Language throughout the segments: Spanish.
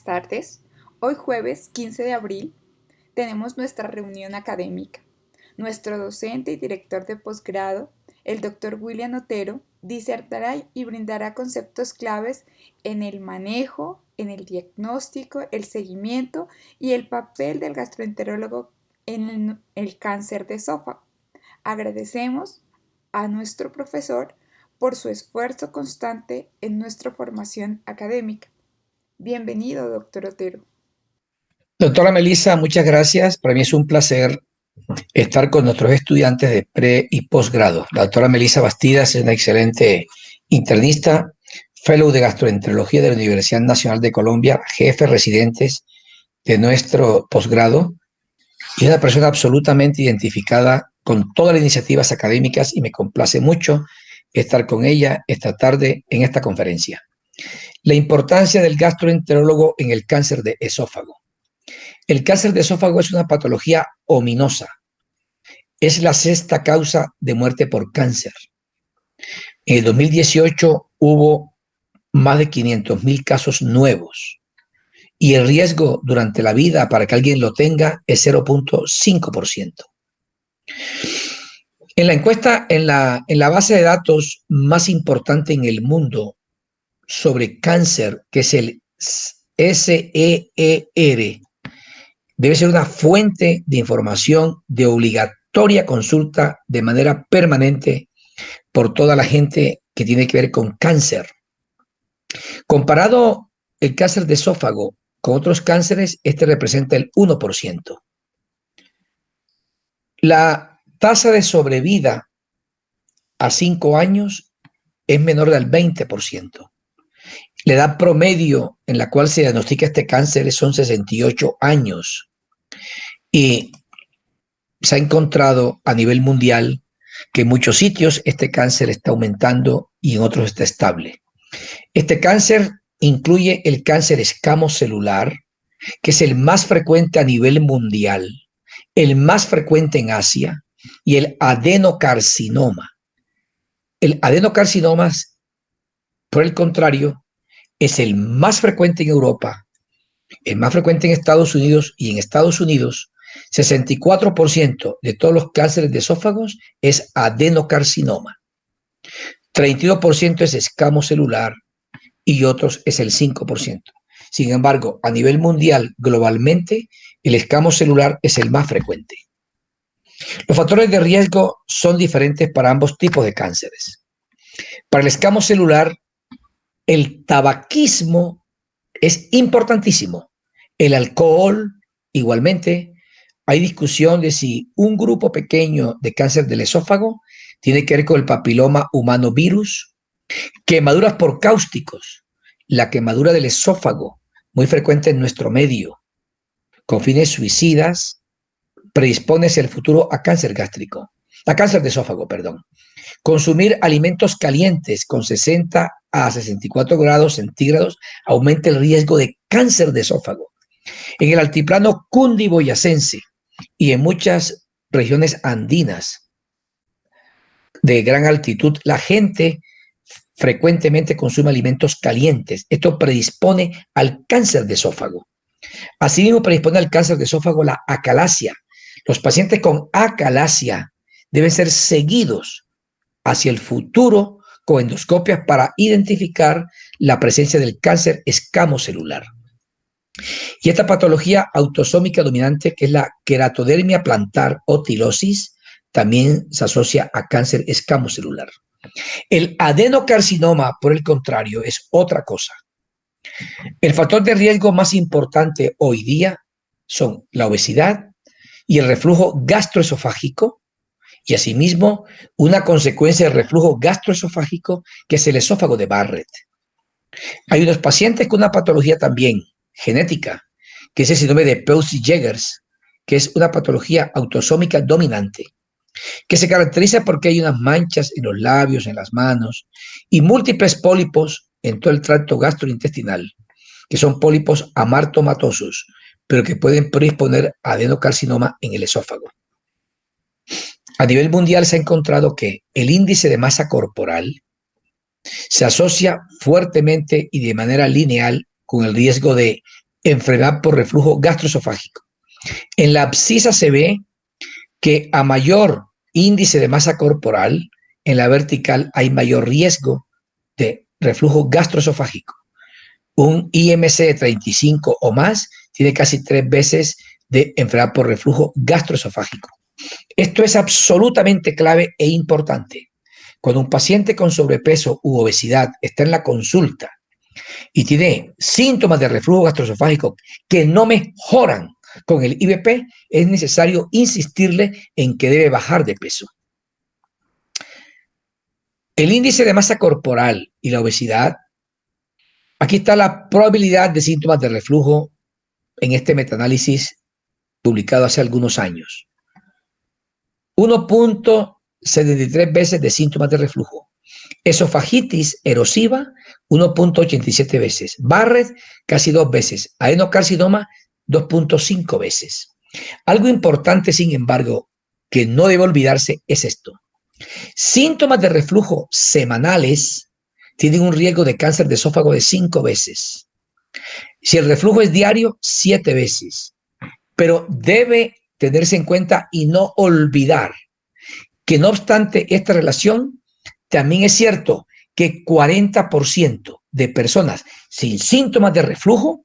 tardes. Hoy jueves 15 de abril tenemos nuestra reunión académica. Nuestro docente y director de posgrado, el Dr. William Otero, disertará y brindará conceptos claves en el manejo, en el diagnóstico, el seguimiento y el papel del gastroenterólogo en el cáncer de esófago. Agradecemos a nuestro profesor por su esfuerzo constante en nuestra formación académica. Bienvenido, doctor Otero. Doctora Melissa, muchas gracias. Para mí es un placer estar con nuestros estudiantes de pre y posgrado. La doctora Melissa Bastidas es una excelente internista, fellow de gastroenterología de la Universidad Nacional de Colombia, jefe residentes de nuestro posgrado y es una persona absolutamente identificada con todas las iniciativas académicas y me complace mucho estar con ella esta tarde en esta conferencia. La importancia del gastroenterólogo en el cáncer de esófago. El cáncer de esófago es una patología ominosa. Es la sexta causa de muerte por cáncer. En el 2018 hubo más de 500,000 casos nuevos y el riesgo durante la vida para que alguien lo tenga es 0.5%. En la encuesta, en la base de datos más importante en el mundo sobre cáncer, que es el SEER, debe ser una fuente de información de obligatoria consulta de manera permanente por toda la gente que tiene que ver con cáncer. Comparado el cáncer de esófago con otros cánceres, este representa el 1%. La tasa de sobrevida a 5 años es menor del 20%. La edad promedio en la cual se diagnostica este cáncer son 68 años. Y se ha encontrado a nivel mundial que en muchos sitios este cáncer está aumentando y en otros está estable. Este cáncer incluye el cáncer escamocelular, que es el más frecuente a nivel mundial, el más frecuente en Asia, y el adenocarcinoma. El adenocarcinoma, por el contrario, es el más frecuente en Europa, el más frecuente en Estados Unidos, y en Estados Unidos 64% de todos los cánceres de esófagos es adenocarcinoma, 32% es escamocelular y otros es el 5%. Sin embargo, a nivel mundial, globalmente, el escamocelular es el más frecuente. Los factores de riesgo son diferentes para ambos tipos de cánceres. Para el escamocelular, el tabaquismo es importantísimo. El alcohol, igualmente. Hay discusión de si un grupo pequeño de cáncer del esófago tiene que ver con el papiloma humano virus, quemaduras por cáusticos, la quemadura del esófago, muy frecuente en nuestro medio, con fines suicidas, predispone hacia el futuro a cáncer gástrico, a cáncer de esófago, perdón. Consumir alimentos calientes con 60 a 64 grados centígrados aumenta el riesgo de cáncer de esófago. En el altiplano cundiboyacense y en muchas regiones andinas de gran altitud, la gente frecuentemente consume alimentos calientes. Esto predispone al cáncer de esófago. Asimismo, predispone al cáncer de esófago la acalasia. Los pacientes con acalasia deben ser seguidos hacia el futuro con endoscopias para identificar la presencia del cáncer escamocelular. Y esta patología autosómica dominante, que es la queratodermia plantar o tilosis, también se asocia a cáncer escamocelular. El adenocarcinoma, por el contrario, es otra cosa. El factor de riesgo más importante hoy día son la obesidad y el reflujo gastroesofágico, y asimismo una consecuencia del reflujo gastroesofágico que es el esófago de Barrett. Hay unos pacientes con una patología también genética, que es el síndrome de Peutz-Jeghers, que es una patología autosómica dominante, que se caracteriza porque hay unas manchas en los labios, en las manos, y múltiples pólipos en todo el tracto gastrointestinal, que son pólipos amartomatosos, pero que pueden predisponer a adenocarcinoma en el esófago. A nivel mundial se ha encontrado que el índice de masa corporal se asocia fuertemente y de manera lineal con el riesgo de enfermedad por reflujo gastroesofágico. En la abscisa se ve que a mayor índice de masa corporal, en la vertical hay mayor riesgo de reflujo gastroesofágico. Un IMC de 35 o más tiene casi 3 veces de enfermedad por reflujo gastroesofágico. Esto es absolutamente clave e importante. Cuando un paciente con sobrepeso u obesidad está en la consulta y tiene síntomas de reflujo gastroesofágico que no mejoran con el IBP, es necesario insistirle en que debe bajar de peso. El índice de masa corporal y la obesidad, aquí está la probabilidad de síntomas de reflujo en este metaanálisis publicado hace algunos años. 1.73 veces de síntomas de reflujo. Esofagitis erosiva, 1.87 veces. Barrett, casi 2 veces. Adenocarcinoma, 2.5 veces. Algo importante, sin embargo, que no debe olvidarse es esto. Síntomas de reflujo semanales tienen un riesgo de cáncer de esófago de 5 veces. Si el reflujo es diario, 7 veces. Pero debe tenerse en cuenta y no olvidar que no obstante esta relación, también es cierto que 40% de personas sin síntomas de reflujo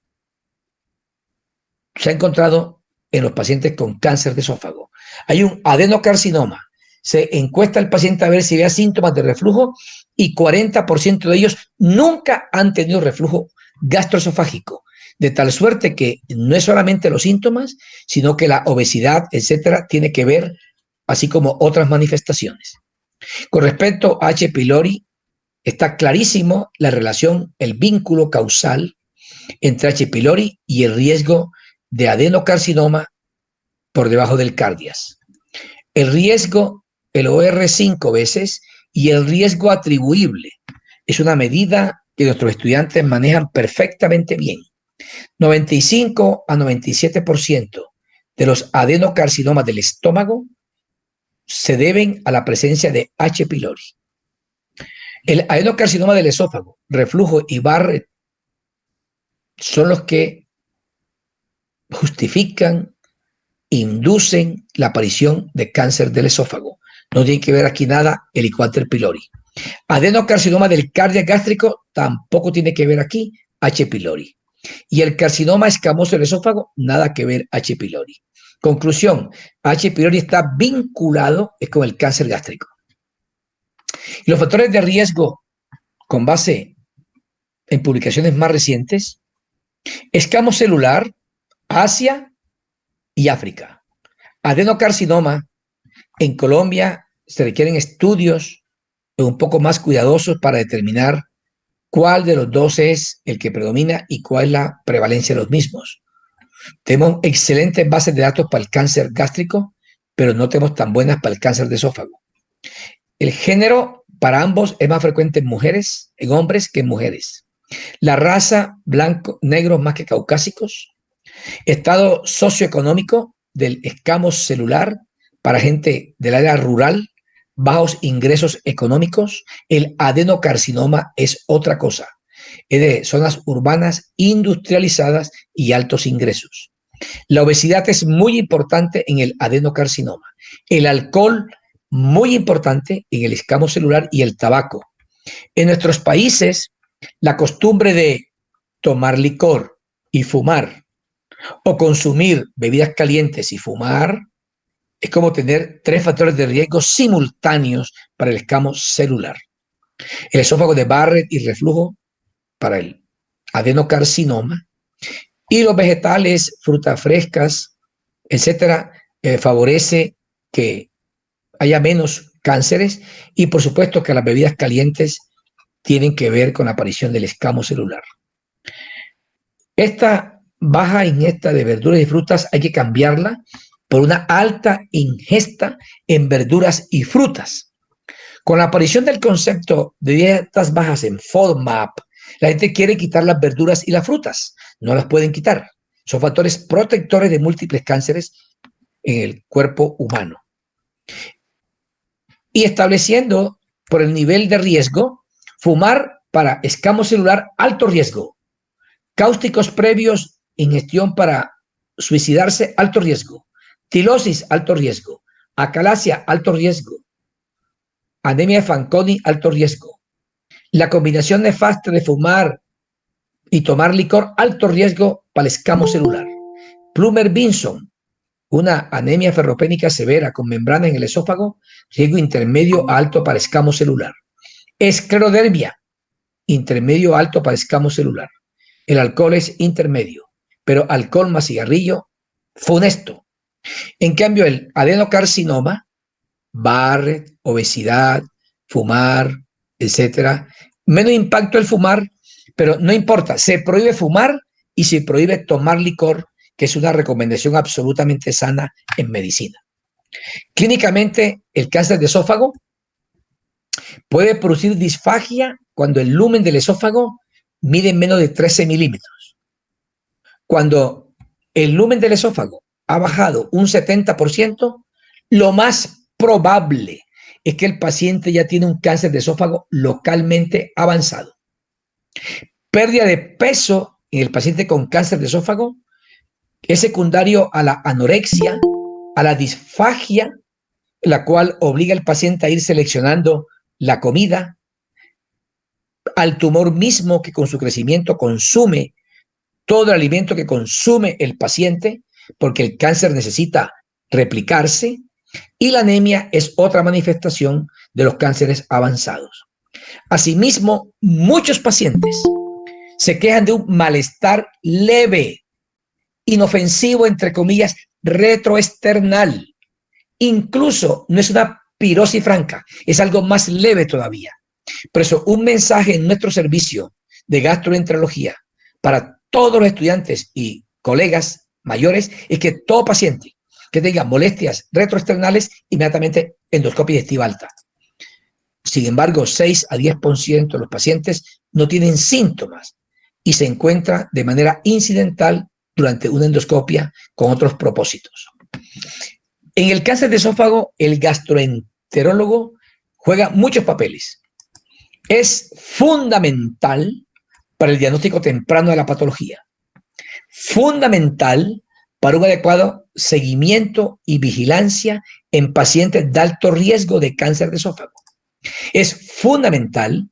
se ha encontrado en los pacientes con cáncer de esófago. Hay un adenocarcinoma. Se encuesta al paciente a ver si vea síntomas de reflujo y 40% de ellos nunca han tenido reflujo gastroesofágico. De tal suerte que no es solamente los síntomas, sino que la obesidad, etcétera, tiene que ver, así como otras manifestaciones. Con respecto a H. pylori, está clarísimo la relación, el vínculo causal entre H. pylori y el riesgo de adenocarcinoma por debajo del cardias. El riesgo, el OR 5 veces, y el riesgo atribuible es una medida que nuestros estudiantes manejan perfectamente bien. 95 a 97% de los adenocarcinomas del estómago se deben a la presencia de H. pylori. El adenocarcinoma del esófago, reflujo y Barrett son los que justifican, inducen la aparición de cáncer del esófago. No tiene que ver aquí nada Helicobacter pylori. Adenocarcinoma del cardia gástrico tampoco tiene que ver aquí H. pylori. Y el carcinoma escamoso del esófago, nada que ver H. pylori. Conclusión, H. pylori está vinculado con el cáncer gástrico. Y los factores de riesgo con base en publicaciones más recientes, escamo celular, Asia y África. Adenocarcinoma, en Colombia se requieren estudios un poco más cuidadosos para determinar cuál de los dos es el que predomina y cuál es la prevalencia de los mismos. Tenemos excelentes bases de datos para el cáncer gástrico, pero no tenemos tan buenas para el cáncer de esófago. El género para ambos es más frecuente en mujeres, en hombres que en mujeres. La raza, blanco, negros más que caucásicos. Estado socioeconómico del escamo celular para gente del área rural, bajos ingresos económicos. El adenocarcinoma es otra cosa. Es de zonas urbanas industrializadas y altos ingresos. La obesidad es muy importante en el adenocarcinoma. El alcohol, muy importante en el escamo celular, y el tabaco. En nuestros países, la costumbre de tomar licor y fumar, o consumir bebidas calientes y fumar, es como tener 3 factores de riesgo simultáneos para el escamo celular. El esófago de Barrett y reflujo para el adenocarcinoma, y los vegetales, frutas frescas, etcétera, favorece que haya menos cánceres, y por supuesto que las bebidas calientes tienen que ver con la aparición del escamo celular. Esta baja ingesta de verduras y frutas hay que cambiarla por una alta ingesta en verduras y frutas. Con la aparición del concepto de dietas bajas en FODMAP, la gente quiere quitar las verduras y las frutas. No las pueden quitar. Son factores protectores de múltiples cánceres en el cuerpo humano. Y estableciendo por el nivel de riesgo, fumar para escamo celular, alto riesgo. Cáusticos previos, ingestión para suicidarse, alto riesgo. Tilosis, alto riesgo. Acalasia, alto riesgo. Anemia de Fanconi, alto riesgo. La combinación nefasta de fumar y tomar licor, alto riesgo para el escamo celular. Plummer-Vinson, una anemia ferropénica severa con membrana en el esófago, riesgo intermedio a alto para escamo celular. Esclerodermia, intermedio a alto para escamo celular. El alcohol es intermedio, pero alcohol más cigarrillo, funesto. En cambio, el adenocarcinoma, Barrett, obesidad, fumar, etcétera, menos impacto el fumar, pero no importa, se prohíbe fumar y se prohíbe tomar licor, que es una recomendación absolutamente sana en medicina. Clínicamente, el cáncer de esófago puede producir disfagia cuando el lumen del esófago mide menos de 13 milímetros. Cuando el lumen del esófago ha bajado un 70%, lo más probable es que el paciente ya tiene un cáncer de esófago localmente avanzado. Pérdida de peso en el paciente con cáncer de esófago es secundario a la anorexia, a la disfagia, la cual obliga al paciente a ir seleccionando la comida, al tumor mismo que con su crecimiento consume todo el alimento que consume el paciente, porque el cáncer necesita replicarse, y la anemia es otra manifestación de los cánceres avanzados. Asimismo, muchos pacientes se quejan de un malestar leve, inofensivo, entre comillas, retroesternal. Incluso no es una pirosis franca, es algo más leve todavía. Por eso, un mensaje en nuestro servicio de gastroenterología para todos los estudiantes y colegas mayores es que todo paciente que tenga molestias retroesternales, inmediatamente endoscopia digestiva alta. Sin embargo, 6 a 10% de los pacientes no tienen síntomas y se encuentra de manera incidental durante una endoscopia con otros propósitos. En el cáncer de esófago, el gastroenterólogo juega muchos papeles. Es fundamental para el diagnóstico temprano de la patología. Fundamental para un adecuado seguimiento y vigilancia en pacientes de alto riesgo de cáncer de esófago. Es fundamental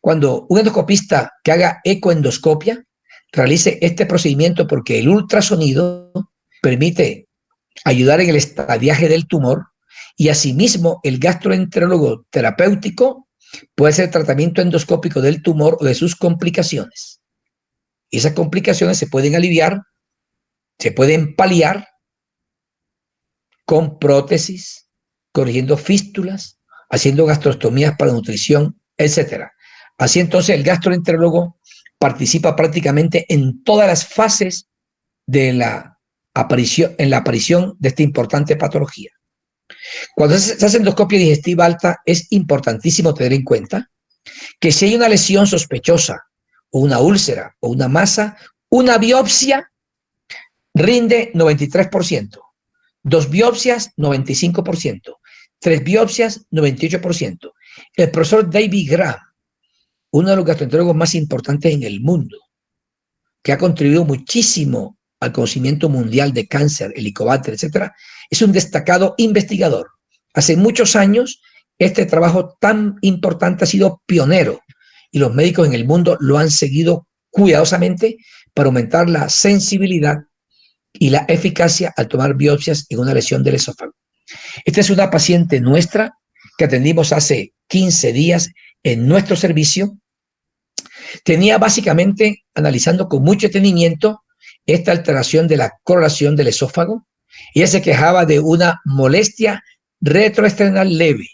cuando un endoscopista que haga ecoendoscopia realice este procedimiento, porque el ultrasonido permite ayudar en el estadiaje del tumor, y asimismo el gastroenterólogo terapéutico puede hacer tratamiento endoscópico del tumor o de sus complicaciones. Y esas complicaciones se pueden aliviar, se pueden paliar con prótesis, corrigiendo fístulas, haciendo gastrostomías para nutrición, etc. Así entonces el gastroenterólogo participa prácticamente en todas las fases de la aparición de esta importante patología. Cuando se hace endoscopia digestiva alta, es importantísimo tener en cuenta que si hay una lesión sospechosa o una úlcera o una masa, una biopsia rinde 93%, 2 biopsias 95%, 3 biopsias 98%. El profesor David Graham, uno de los gastroenterólogos más importantes en el mundo, que ha contribuido muchísimo al conocimiento mundial de cáncer, helicobacter, etc., es un destacado investigador. Hace muchos años este trabajo tan importante ha sido pionero y los médicos en el mundo lo han seguido cuidadosamente para aumentar la sensibilidad y la eficacia al tomar biopsias en una lesión del esófago. Esta es una paciente nuestra que atendimos hace 15 días en nuestro servicio. Tenía básicamente, analizando con mucho detenimiento, esta alteración de la coloración del esófago. Ella se quejaba de una molestia retroesternal leve.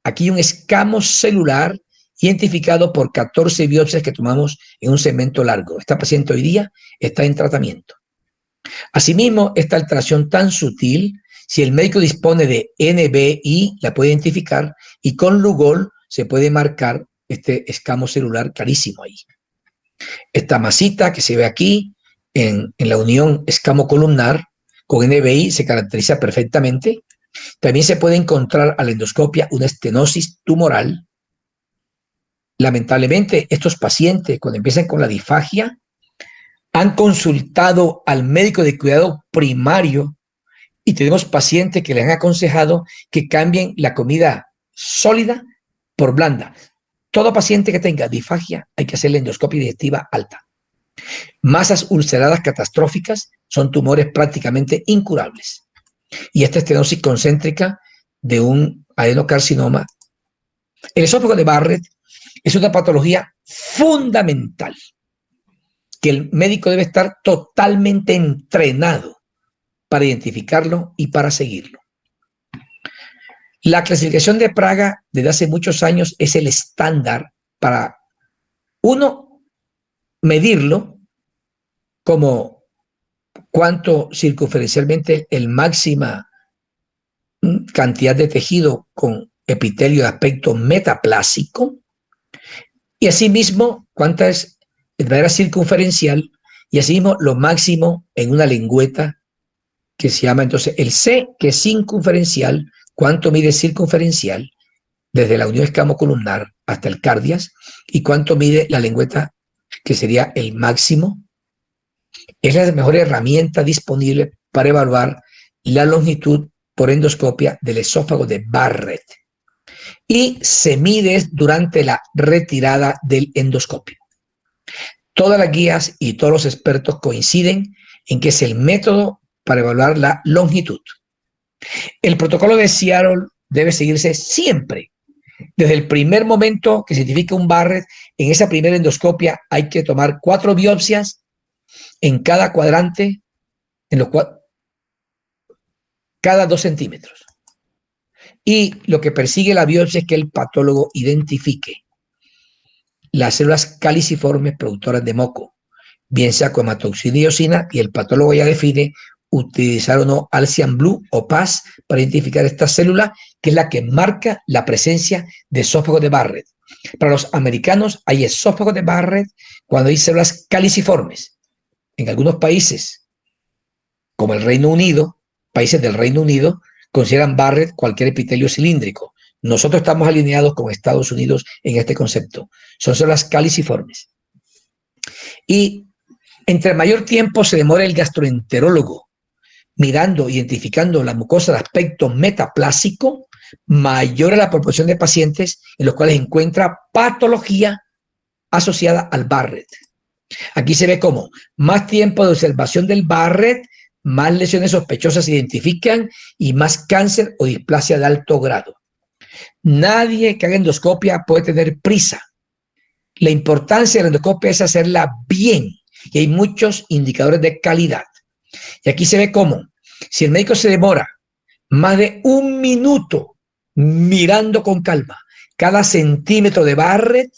Aquí un escamo celular identificado por 14 biopsias que tomamos en un segmento largo. Esta paciente hoy día está en tratamiento. Asimismo, esta alteración tan sutil, si el médico dispone de NBI, la puede identificar, y con Lugol se puede marcar este escamo celular clarísimo ahí. Esta masita que se ve aquí en la unión escamo-columnar con NBI se caracteriza perfectamente. También se puede encontrar a la endoscopia una estenosis tumoral. Lamentablemente, estos pacientes, cuando empiezan con la disfagia, han consultado al médico de cuidado primario y tenemos pacientes que les han aconsejado que cambien la comida sólida por blanda. Todo paciente que tenga disfagia hay que hacerle endoscopia digestiva alta. Masas ulceradas catastróficas son tumores prácticamente incurables. Y esta estenosis concéntrica de un adenocarcinoma. El esófago de Barrett es una patología fundamental que el médico debe estar totalmente entrenado para identificarlo y para seguirlo. La clasificación de Praga desde hace muchos años es el estándar para, uno, medirlo como cuánto circunferencialmente el máxima cantidad de tejido con epitelio de aspecto metaplásico y asimismo cuánta es de manera circunferencial y asimismo lo máximo en una lengüeta que se llama entonces el C, que es circunferencial, cuánto mide circunferencial desde la unión escamocolumnar hasta el cardias y cuánto mide la lengüeta que sería el máximo. Es la mejor herramienta disponible para evaluar la longitud por endoscopia del esófago de Barrett y se mide durante la retirada del endoscopio. Todas las guías y todos los expertos coinciden en que es el método para evaluar la longitud. El protocolo de Seattle debe seguirse siempre. Desde el primer momento que se identifica un Barrett, en esa primera endoscopia hay que tomar 4 biopsias en cada cuadrante, en los cada 2 centímetros. Y lo que persigue la biopsia es que el patólogo identifique las células caliciformes productoras de moco, bien sea con hematoxina y eosina, y el patólogo ya define utilizar o no Alcian Blue o PAS para identificar esta célula, que es la que marca la presencia de esófago de Barrett. Para los americanos hay esófago de Barrett cuando hay células caliciformes. En algunos países, como el Reino Unido, países del Reino Unido, consideran Barrett cualquier epitelio cilíndrico. Nosotros estamos alineados con Estados Unidos en este concepto. Son células caliciformes. Y entre mayor tiempo se demora el gastroenterólogo mirando, identificando la mucosa de aspecto metaplásico, mayor es la proporción de pacientes en los cuales encuentra patología asociada al Barrett. Aquí se ve cómo más tiempo de observación del Barrett, más lesiones sospechosas se identifican y más cáncer o displasia de alto grado. Nadie que haga endoscopia puede tener prisa. La importancia de la endoscopia es hacerla bien y hay muchos indicadores de calidad. Y aquí se ve cómo, si el médico se demora más de 1 minuto mirando con calma cada centímetro de Barrett,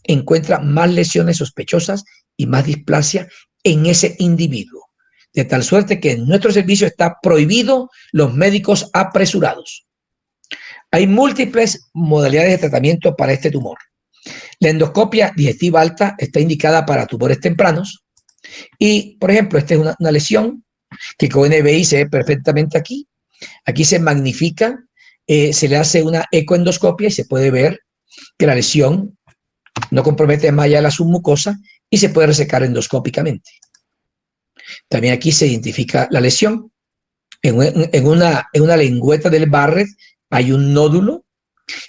encuentra más lesiones sospechosas y más displasia en ese individuo. De tal suerte que en nuestro servicio está prohibido los médicos apresurados. Hay múltiples modalidades de tratamiento para este tumor. La endoscopia digestiva alta está indicada para tumores tempranos y, por ejemplo, esta es una lesión que con NBI se ve perfectamente aquí. Aquí se magnifica, se le hace una ecoendoscopia y se puede ver que la lesión no compromete más allá la submucosa y se puede resecar endoscópicamente. También aquí se identifica la lesión. En una lengüeta del Barrett hay un nódulo.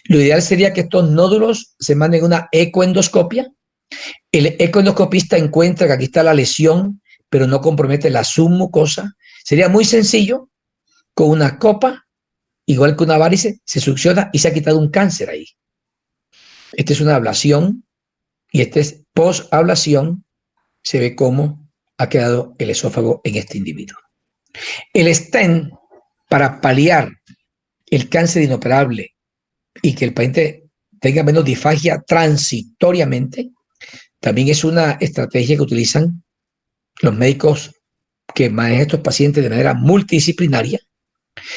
Lo ideal sería que estos nódulos se manden una ecoendoscopia. El ecoendoscopista encuentra que aquí está la lesión, pero no compromete la submucosa. Sería muy sencillo, con una copa, igual que una varice, se succiona y se ha quitado un cáncer ahí. Esta es una ablación y este es post-ablación. Se ve cómo ha quedado el esófago en este individuo. El stent, para paliar el cáncer inoperable y que el paciente tenga menos disfagia transitoriamente, también es una estrategia que utilizan los médicos que manejan estos pacientes de manera multidisciplinaria.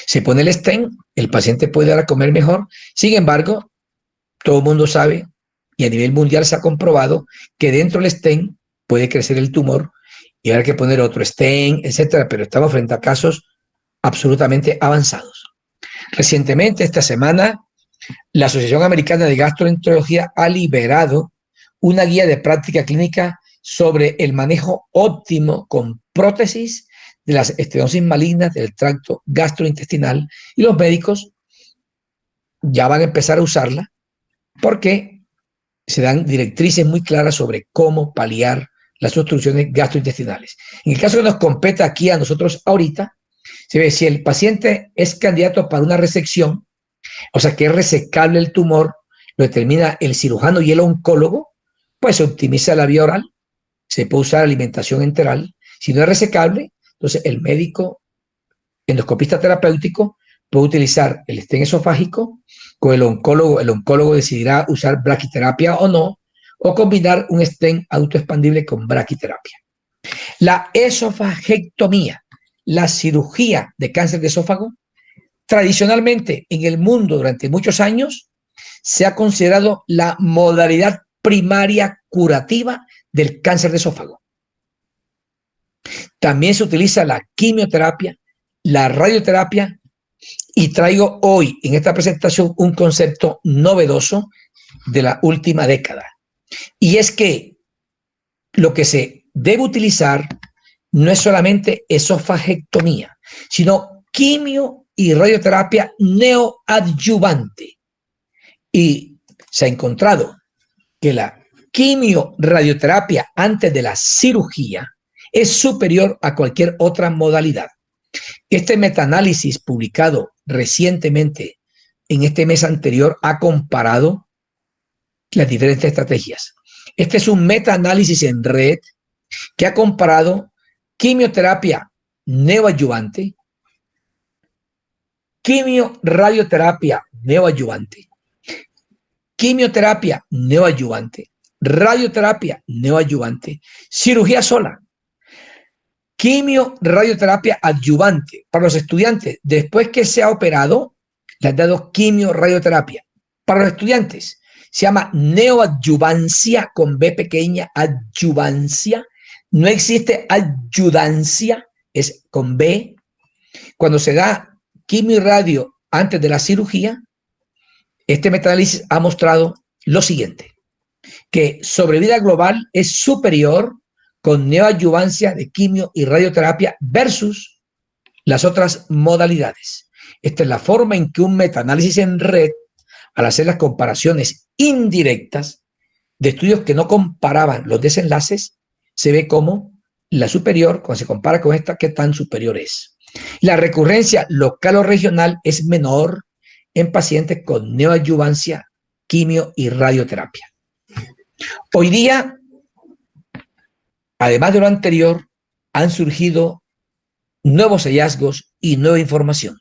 Se pone el stent, el paciente puede dar a comer mejor. Sin embargo, todo el mundo sabe y a nivel mundial se ha comprobado que dentro del stent puede crecer el tumor y habrá que poner otro stent, etcétera, pero estamos frente a casos absolutamente avanzados. Recientemente, esta semana, la Asociación Americana de Gastroenterología ha liberado una guía de práctica clínica sobre el manejo óptimo con prótesis de las estenosis malignas del tracto gastrointestinal, y los médicos ya van a empezar a usarla porque se dan directrices muy claras sobre cómo paliar las obstrucciones gastrointestinales. En el caso que nos compete aquí a nosotros ahorita, se ve si el paciente es candidato para una resección, o sea que es resecable el tumor, lo determina el cirujano y el oncólogo, pues se optimiza la vía oral, se puede usar alimentación enteral. Si no es resecable, entonces el médico endoscopista terapéutico puede utilizar el stent esofágico con el oncólogo decidirá usar braquiterapia o no, o combinar un stent autoexpandible con braquiterapia. La esofagectomía, la cirugía de cáncer de esófago, tradicionalmente en el mundo durante muchos años se ha considerado la modalidad primaria curativa del cáncer de esófago. También se utiliza la quimioterapia, la radioterapia, y traigo hoy en esta presentación un concepto novedoso de la última década. Y es que lo que se debe utilizar no es solamente esofagectomía, sino quimio y radioterapia neoadyuvante. Y se ha encontrado que la quimio-radioterapia antes de la cirugía es superior a cualquier otra modalidad. Este metaanálisis publicado recientemente en este mes anterior ha comparado las diferentes estrategias. Este es un metaanálisis en red que ha comparado quimioterapia neoadyuvante, quimio-radioterapia neoadyuvante, quimioterapia neoadyuvante, radioterapia neoadyuvante, cirugía sola, quimio, radioterapia adyuvante. Para los estudiantes, después que se ha operado, le han dado quimio, radioterapia. Para los estudiantes, se llama neoadyuvancia con B pequeña, adyuvancia. No existe adyudancia, es con B. Cuando se da quimio y radio antes de la cirugía, este metaanálisis ha mostrado lo siguiente, que sobrevida global es superior con neoadyuvancia de quimio y radioterapia versus las otras modalidades. Esta es la forma en que un metaanálisis en red, al hacer las comparaciones indirectas de estudios que no comparaban los desenlaces, se ve como la superior, cuando se compara con esta, qué tan superior es. La recurrencia local o regional es menor en pacientes con neoadyuvancia, quimio y radioterapia. Hoy día, además de lo anterior, han surgido nuevos hallazgos y nueva información.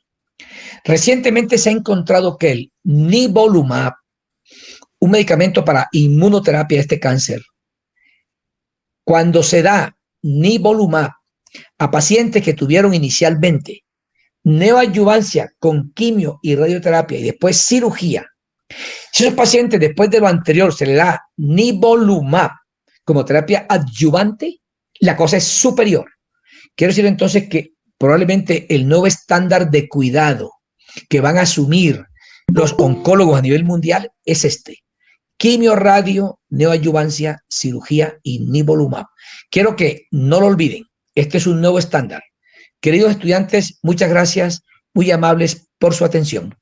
Recientemente se ha encontrado que el nivolumab, un medicamento para inmunoterapia de este cáncer, cuando se da nivolumab a pacientes que tuvieron inicialmente neoadyuvancia con quimio y radioterapia y después cirugía, si a esos pacientes después de lo anterior se le da nivolumab como terapia adyuvante, la cosa es superior. Quiero decir entonces que probablemente el nuevo estándar de cuidado que van a asumir los oncólogos a nivel mundial es este: quimio, radio, neoadyuvancia, cirugía y nivolumab. Quiero que no lo olviden, este es un nuevo estándar. Queridos estudiantes, muchas gracias, muy amables por su atención.